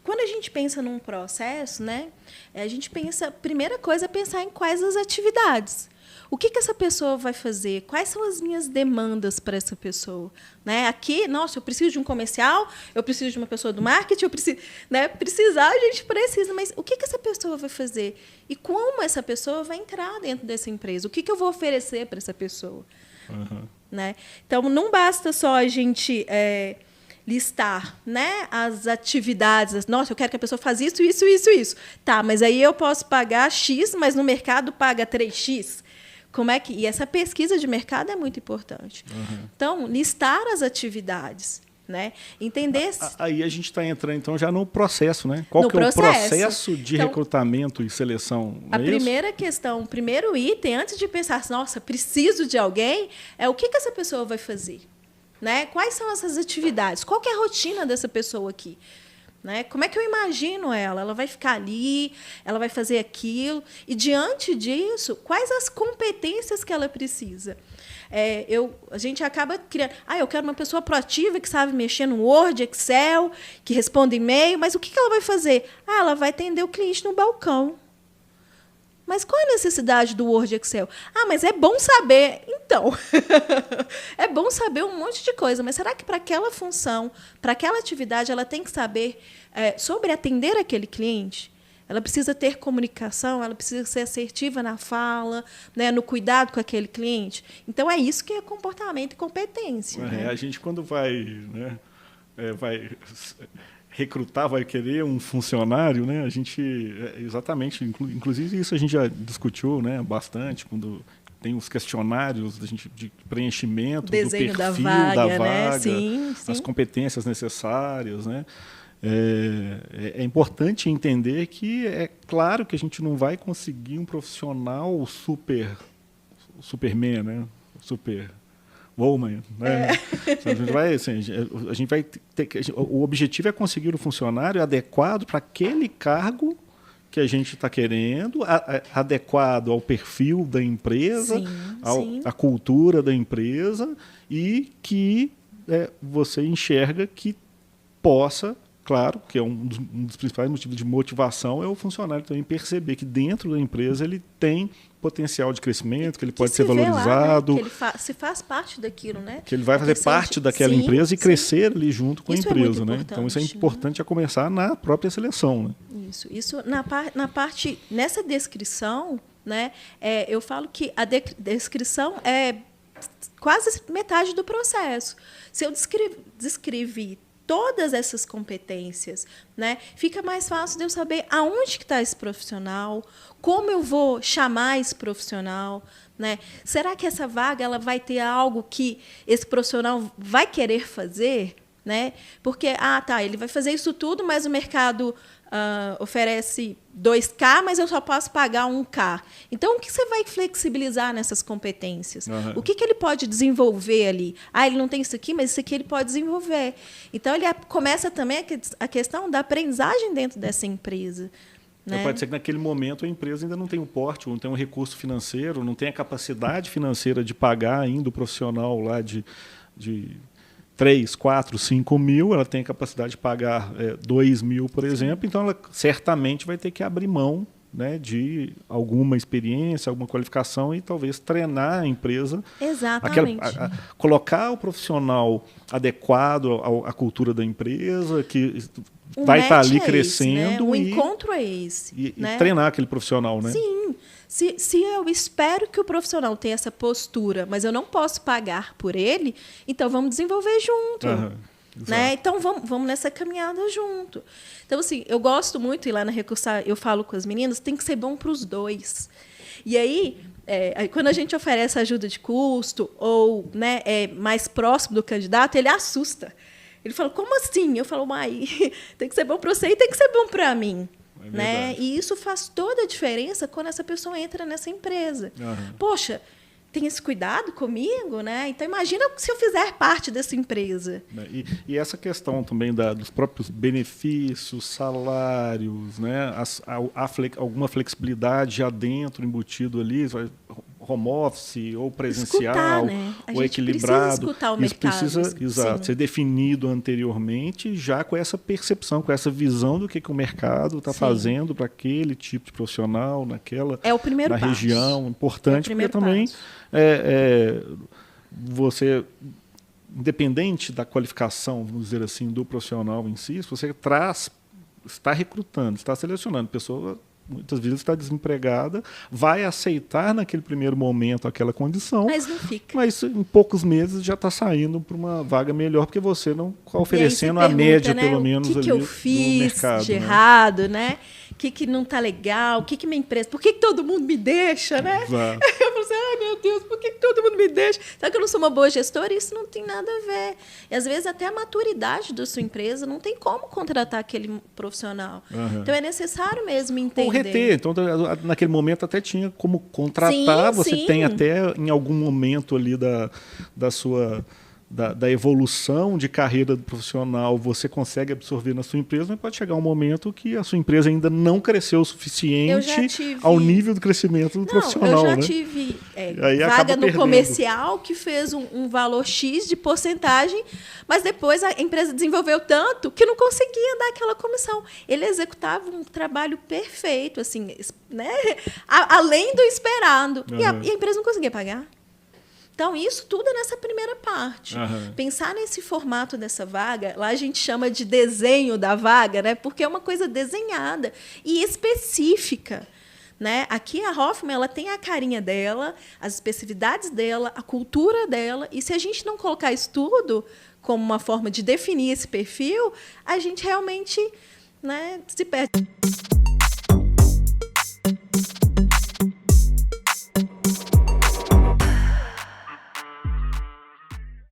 Quando a gente pensa num processo, né, a gente pensa, primeira coisa é pensar em quais as atividades. O que essa pessoa vai fazer? Quais são as minhas demandas para essa pessoa? Né? Aqui, nossa, eu preciso de um comercial, eu preciso de uma pessoa do marketing, eu preciso, né? Precisar, a gente precisa, mas o que essa pessoa vai fazer? E como essa pessoa vai entrar dentro dessa empresa? O que eu vou oferecer para essa pessoa? Uhum. Né? Então, não basta só a gente listar, né, as atividades. Nossa, eu quero que a pessoa faça isso, isso, isso, isso. Tá, mas aí eu posso pagar X, mas no mercado paga 3X. Como é que... E essa pesquisa de mercado é muito importante. Uhum. Então, listar as atividades, né? Entender... Aí a gente está entrando, então, já no processo, né? Qual que é o processo de recrutamento e seleção? A primeira questão, o primeiro item, antes de pensar, nossa, preciso de alguém, é o que essa pessoa vai fazer. Né? Quais são essas atividades? Qual que é a rotina dessa pessoa aqui? Né? Como é que eu imagino ela? Ela vai ficar ali, ela vai fazer aquilo. E, diante disso, quais as competências que ela precisa? A gente acaba criando... eu quero uma pessoa proativa que sabe mexer no Word, Excel, que responde e-mail, mas o que ela vai fazer? Ela vai atender o cliente no balcão. Mas qual é a necessidade do Word Excel? Mas é bom saber. Então, é bom saber um monte de coisa, mas será que para aquela função, para aquela atividade, ela tem que saber sobre atender aquele cliente? Ela precisa ter comunicação, ela precisa ser assertiva na fala, né, no cuidado com aquele cliente. Então, é isso que é comportamento e competência. Né? A gente, quando vai recrutar, vai querer um funcionário, né? A gente exatamente, inclusive isso a gente já discutiu, né, bastante quando tem os questionários de preenchimento do perfil da vaga, né? Sim. As competências necessárias, né? É importante entender que é claro que a gente não vai conseguir um profissional Superman, né? Woman, né? A gente vai ter o objetivo é conseguir um funcionário adequado para aquele cargo que a gente está querendo, adequado ao perfil da empresa, à cultura da empresa, e que você enxerga que possa, claro, que é um dos principais motivos de motivação, é o funcionário também perceber que dentro da empresa ele tem potencial de crescimento, que ele pode ser valorizado. Lá, né? Que ele se faz parte daquilo, né? Que ele vai fazer parte daquela empresa e crescer ali junto com a empresa. Né? Então, isso é importante a começar na própria seleção. Né? Isso na parte, nessa descrição, né, eu falo que a descrição é quase metade do processo. Se eu descrevi todas essas competências, né, fica mais fácil de eu saber aonde que está esse profissional, como eu vou chamar esse profissional, né? Será que essa vaga ela vai ter algo que esse profissional vai querer fazer, né? Porque ele vai fazer isso tudo, mas o mercado oferece 2K, mas eu só posso pagar 1K. Então, o que você vai flexibilizar nessas competências? Uhum. O que ele pode desenvolver ali? Ele não tem isso aqui, mas isso aqui ele pode desenvolver. Então, ele começa também a questão da aprendizagem dentro dessa empresa. Né? Pode ser que, naquele momento, a empresa ainda não tem o porte, não tem um recurso financeiro, não tem a capacidade financeira de pagar ainda o profissional lá de 3, 4, 5 mil, ela tem a capacidade de pagar 2 mil, por exemplo, então ela certamente vai ter que abrir mão, né, de alguma experiência, alguma qualificação e talvez treinar a empresa. Exatamente. Colocar o profissional adequado à cultura da empresa, que vai estar ali crescendo. Esse, né? O encontro é esse. Né? E treinar aquele profissional. Né? Sim. Se eu espero que o profissional tenha essa postura, mas eu não posso pagar por ele, então vamos desenvolver junto. Né? Então, vamos nessa caminhada junto. Então, assim, eu gosto muito, e lá na Recursar eu falo com as meninas, tem que ser bom para os dois. E aí, quando a gente oferece ajuda de custo ou, né, mais próximo do candidato, ele assusta. Ele fala, como assim? Eu falo, tem que ser bom para você e tem que ser bom para mim. Né? E isso faz toda a diferença quando essa pessoa entra nessa empresa. Poxa, tem esse cuidado comigo, né? Então, imagina se eu fizer parte dessa empresa. E essa questão também dos próprios benefícios, salários, né? Alguma flexibilidade já dentro, embutido ali, home office ou presencial, escutar, né? ou equilibrado. Precisa escutar o Isso mercado, precisa ser definido anteriormente, já com essa percepção, com essa visão do que o mercado está fazendo para aquele tipo de profissional, o primeiro na passo. região. Importante, porque também você, independente da qualificação, vamos dizer assim, do profissional em si, se você está recrutando, está selecionando pessoa, muitas vezes está desempregada, vai aceitar naquele primeiro momento aquela condição, mas não fica. Mas em poucos meses já está saindo para uma vaga melhor, porque você não está oferecendo a média, né, pelo menos, ali do mercado. O que eu fiz de errado, né? O que não está legal? O que minha empresa... Por que todo mundo me deixa, né? Exato. Eu falo assim, ai, meu Deus, por que todo mundo me deixa? Será que eu não sou uma boa gestora? Isso não tem nada a ver. E, às vezes, até a maturidade da sua empresa não tem como contratar aquele profissional. Então, é necessário mesmo entender. Ou reter. Então, naquele momento, até tinha como contratar. Você tem até, em algum momento ali da sua... Da evolução de carreira do profissional, você consegue absorver na sua empresa, mas pode chegar um momento que a sua empresa ainda não cresceu o suficiente ao nível do crescimento do profissional. Eu já tive vaga no comercial que fez um valor X de porcentagem, mas depois a empresa desenvolveu tanto que não conseguia dar aquela comissão. Ele executava um trabalho perfeito, assim, né? Além do esperado. E a empresa não conseguia pagar. Então, isso tudo é nessa primeira parte. Pensar nesse formato dessa vaga, lá a gente chama de desenho da vaga, né? Porque é uma coisa desenhada e específica. Né? Aqui a Hoffman ela tem a carinha dela, as especificidades dela, a cultura dela, e se a gente não colocar isso tudo como uma forma de definir esse perfil, a gente realmente, né, se perde.